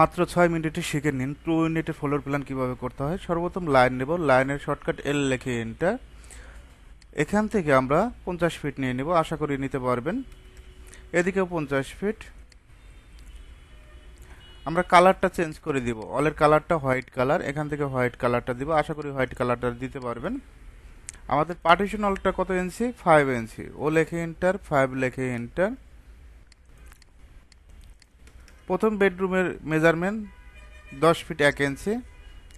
মাত্র 6 মিনিটে শিখে নিন 2 ইউনিটের ফ্লোর প্ল্যান কিভাবে করতে হয়। সর্বপ্রথম লাইন নেব, লাইনের শর্টকাট এল লিখে এন্টার। এখান থেকে আমরা 50 ফিট নিয়ে নেব, আশা করি নিতে পারবেন। এদিকেও 50 ফিট। আমরা কালারটা চেঞ্জ করে দিব, অলের কালারটা হোয়াইট কালার, এখান থেকে হোয়াইট কালারটা দিব, আশা করি হোয়াইট কালারটা দিতে পারবেন। আমাদের পার্টিশন অলটা কত ইঞ্চি? 5 ইঞ্চি। ও লেখে এন্টার, 5 লেখে এন্টার। প্রথম বেডরুমের মেজারমেন্ট 10 ফিট 1 ইঞ্চি,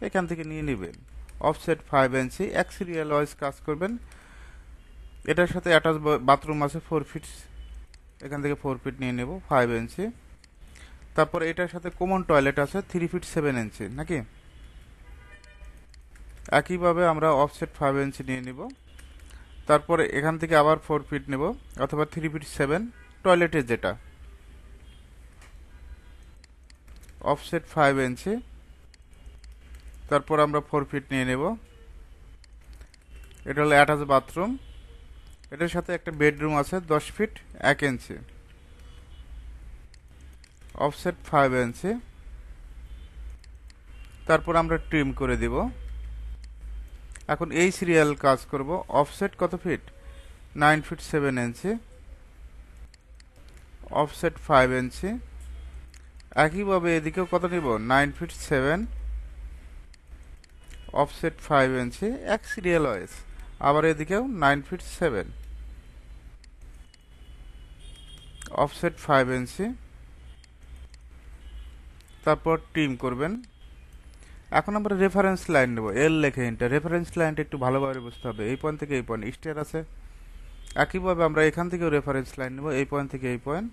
এখান থেকে নিয়ে নেবেন। অফসেট 5 ইঞ্চি, এক সিরিয়াল ওয়াইজ কাজ করবেন। এটার সাথে অ্যাটাচ বাথরুম আছে 4 ফিট, এখান থেকে 4 ফিট নিয়ে নেব 5 ইঞ্চি। তারপর এটার সাথে কমন টয়লেট আছে 3 ফিট 7 ইঞ্চি, নাকি? একইভাবে আমরা অফসেট 5 ইঞ্চি নিয়ে নিব। তারপরে এখান থেকে আবার 4 ফিট নেব, অথবা 3 ফিট 7, টয়লেটের যেটা। অফসেট 5 ইঞ্চি, তারপর আমরা 4 ফিট নিয়ে নেব। এটা হলো অ্যাটাচ বাথরুম, এটার সাথে একটা বেডরুম আছে 10 ফিট 1 ইঞ্চি। অফসেট 5 ইঞ্চি, তারপর আমরা ট্রিম করে দিব। এখন এই সিরিয়াল কাজ করব। অফসেট কত ফিট? 9 ফিট 7 ইঞ্চি। অফসেট 5 ইঞ্চি। একইভাবে এদিকেও কত নিব? 9 ফিট 7, অফসেট 5 ইঞ্চি, এক সিরিয়াল ওয়াইজ। আবার এদিকেও 9 ফিট 7, অফসেট 5 ইঞ্চি। তারপর ট্রিম করবেন। এখন আমরা রেফারেন্স লাইন নেব, এল লেখে এন্টার। রেফারেন্স লাইনটা একটু ভালোভাবে বুঝতে হবে। এই পয়েন্ট থেকে এই পয়েন্ট স্টেয়ার আছে, একইভাবে আমরা এখান থেকেও রেফারেন্স লাইন নেব, এই পয়েন্ট থেকে এই পয়েন্ট।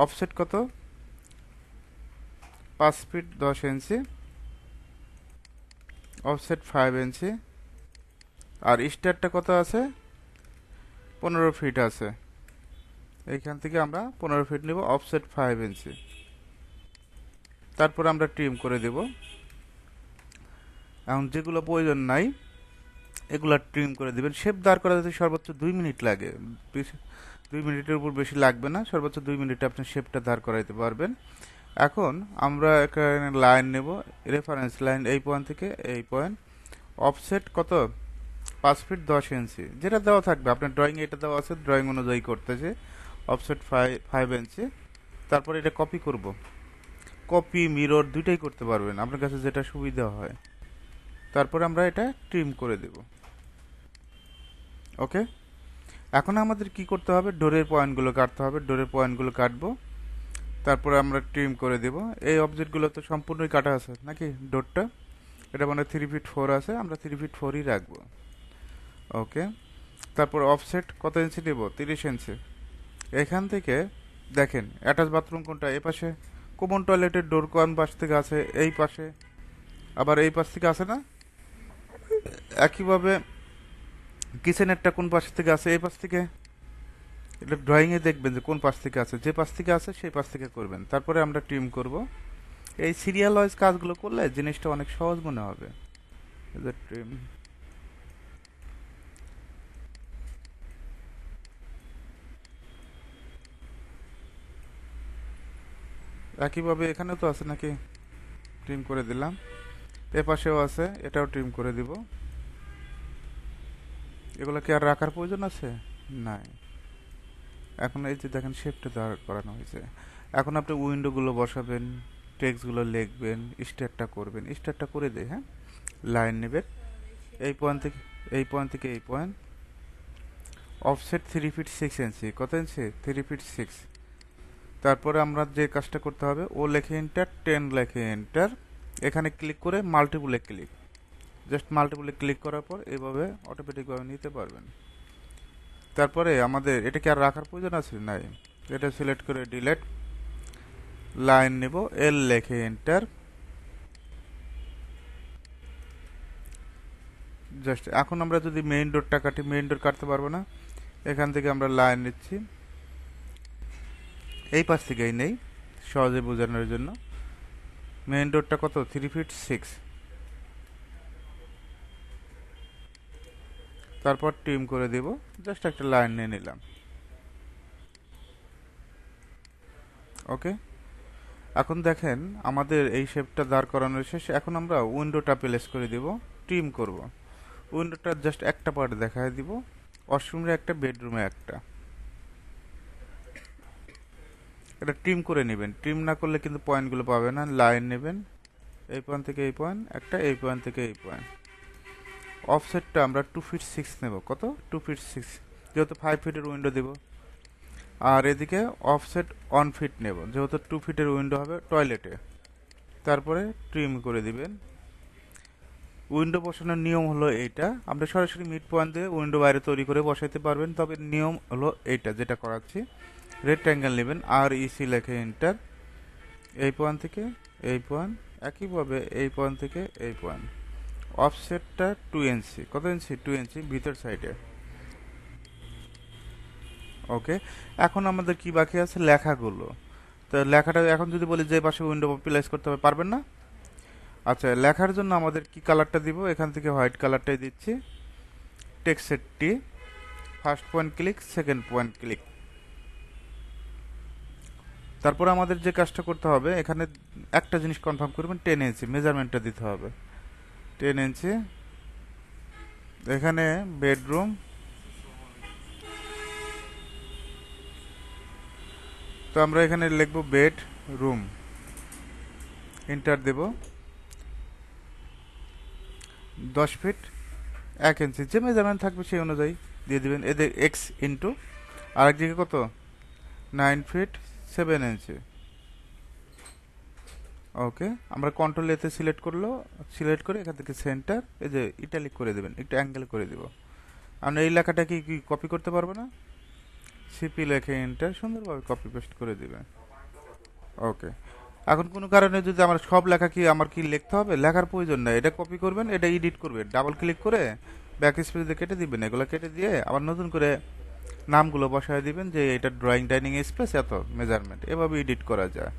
অফসেট কত? 5 ফিট 10 ইঞ্চি। অফসেট 5 ইঞ্চি। আর স্টেয়ারটা কত আছে? 15 ফিট আছে, এইখান থেকে আমরা 15 ফিট নেব। অফসেট 5 ইঞ্চি। তারপর আমরা ট্রিম করে দেব। এখন যেগুলো প্রয়োজন নাই এগুলা ট্রিম করে দিবেন। শেপ দাঁড় করা যেতে সর্বোচ্চ 2 মিনিট লাগে, 2 মিনিটের উপর বেশি লাগবে না। সর্বোচ্চ 2 মিনিটে আপনি শেপটা দাঁড় করাইতে পারবেন। এখন আমরা এখানে লাইন নেব, রেফারেন্স লাইন এই পয়েন্ট থেকে এই পয়েন্ট। অফসেট কত? 5 ফিট 10 ইঞ্চি, যেটা দেওয়া থাকবে আপনার ড্রয়িং, এটা দেওয়া আছে, ড্রয়িং অনুযায়ী করতেছে। অফসেট 5 ইঞ্চি। তারপর এটা কপি করব। কপি মিরর দুইটাই করতে পারবেন, আপনার কাছে যেটা সুবিধা হয়। তারপর আমরা এটা ট্রিম করে দেব। ওকে, এখন আমাদের কি করতে হবে? ডোরের পয়েন্টগুলো কাটতে হবে। ডোরের পয়েন্টগুলো কাটবো, তারপরে আমরা ট্রিম করে দেব। এই অবজেক্টগুলো তো সম্পূর্ণই কাটা আছে, নাকি? ডোরটা এটা মানে 3 ফিট 4 আছে, আমরা 3 ফিট 4ই রাখবো। ওকে, তারপর অফসেট কত ইঞ্চি দেব? 30 ইঞ্চি। এখান থেকে দেখেন অ্যাটাচ বাথরুম কোনটা? এ পাশে। কমন টয়লেটের ডোর কোন পাশ থেকে আছে? এই পাশে। আবার এই পাশ থেকে আছে না? একইভাবে কিচেনেরটা কোন পাশ থেকে আছে? এই পাশ থেকে। এটা ড্রয়িংয়ে দেখবেন যে কোন পাশ থেকে আছে, যে পাশ থেকে আছে সেই পাশ থেকে করবেন। তারপরে আমরা ট্রিম করব। এই সিরিয়াল ওয়াইজ কাজগুলো করলে জিনিসটা অনেক সহজ মনে হবে। ট্রিম। একইভাবে এখানেও তো আছে, নাকি? ট্রিম করে দিলাম। এ পাশেও আছে, এটাও ট্রিম করে দিব। এগুলো কি আর রাখার প্রয়োজন আছে? নাই। এখন এই যে দেখেন শেপটা দাঁড় করানো হয়েছে। এখন আপনি উইন্ডোগুলো বসাবেন, টেক্সটগুলো লিখবেন, স্টারটা করবেন। স্টারটা করে দেয়, হ্যাঁ। লাইন নেবেন এই পয়েন্ট থেকে এই পয়েন্ট থেকে এই পয়েন্ট। অফসেট 3 ফিট 6 ইঞ্চি। কত ইঞ্চি? 3 ফিট 6। তারপরে আমরা যে কাজটা করতে হবে, ও লেখে এন্টার, 10 লেখে এন্টার। এখানে ক্লিক করে মাল্টিপুলে ক্লিক, জাস্ট মাল্টিপুলে ক্লিক করার পর এভাবে অটোমেটিকভাবে নিতে পারবেন। তারপরে আমাদের এটা কি আর রাখার প্রয়োজন আছে? নাই। এটা সিলেক্ট করে ডিলেট। লাইন নেব, এল লেখে এন্টার। জাস্ট এখন আমরা যদি মেইন ডোরটা কাটি, মেইন ডোর কাটতে পারবো না। এখান থেকে আমরা লাইন নিচ্ছি, এই পাশ থেকেই নেই সহজে বোঝানোর জন্য। মেইন ডোরটা কত? 3 ফিট 6। তারপর ট্রিম করে দেব, জাস্ট একটা লাইন নিয়ে নিলাম। ওকে, এখন দেখেন আমাদের এই শেপটা দাঁড় করানো শেষ। এখন আমরা উইন্ডোটা প্লেস করে দিব, ট্রিম করব। উইন্ডোটা জাস্ট একটা পার্ট দেখায় দিব, ওয়াশরুমে একটা, বেডরুমে একটা। এটা ট্রিম করে নেবেন, ট্রিম না করলে কিন্তু পয়েন্টগুলো পাবে না। লাইন নেবেন, এই পয়েন্ট থেকে এই পয়েন্ট একটা, এই পয়েন্ট থেকে এই পয়েন্ট। অফসেটটা আমরা 2 ফিট 6 নেব। কত? 2 ফিট 6, যেহেতু 5 ফিটের উইন্ডো দেব। আর এদিকে অফসেট 1 ফিট নেব, যেহেতু 2 ফিটের উইন্ডো হবে টয়লেটে। তারপরে ট্রিম করে দিবেন। উইন্ডো বসানোর নিয়ম হলো এইটা, আমরা সরাসরি মিড পয়েন্ট দিয়ে উইন্ডো বাইরে তৈরি করে বসাইতে পারবেন, তবে নিয়ম হলো এইটা যেটা করাচ্ছি। রেক্ট্যাঙ্গেল নেবেন, আর ইসি লেখে এন্টার। এই পয়েন্ট থেকে এই পয়েন্ট, একইভাবে এই পয়েন্ট থেকে এই পয়েন্ট। অফসেটটা 2 ইঞ্চি। কত ইঞ্চি? 2 ইঞ্চি ভিতর সাইডে। ওকে, এখন আমাদের কি বাকি আছে? লেখাগুলো। তো লেখাটা এখন যদি বলি যে পাশে উইন্ডো প্লেস করতে হবে, পারবেন না? আচ্ছা, লেখার জন্য আমাদের কি কালারটা দিব? এখান থেকে হোয়াইট কালারটাই দিচ্ছি। টেক্সটের টি, first point click, second point click. তারপর আমাদের যে কাজটা করতে হবে, এখানে একটা জিনিস কনফার্ম করবেন, 10 ইঞ্চি মেজারমেন্টটা দিতে হবে। 10 ইঞ্চি। এখানে বেডরুম, তো আমরা এখানে লিখবো বেড রুম, এন্টার দেব। 10 ফিট 1 ইঞ্চি, যে মেজারমেন্ট থাকবে সেই অনুযায়ী দিয়ে দিবেন। এদের এক্স ইন্টু আরেক দিকে কত? 9 ফিট 7 ইঞ্চি। ওকে, আমরা কন্ট্রোল এতে সিলেক্ট করলো, সিলেক্ট করে এখান থেকে সেন্টার, এই যে ইটালিক করে দেবেন, একটু অ্যাঙ্গেল করে দিব। আমরা এই লেখাটা কি কপি করতে পারবো না? সিপি লেখে এন্টার, সুন্দরভাবে কপি পেস্ট করে দিবেন। ওকে, এখন কোনো কারণে যদি আমার সব লেখা কি আমার কি লিখতে হবে? লেখার প্রয়োজন নাই, এটা কপি করবেন, এটা এডিট করবেন, ডাবল ক্লিক করে ব্যাক স্পেস দিয়ে কেটে দিবেন। এগুলো কেটে দিয়ে আবার নতুন করে নামগুলো বসায় দিবেন, যে এটা ড্রয়িং ডাইনিং স্পেস এত মেজারমেন্ট, এভাবে এডিট করা যায়।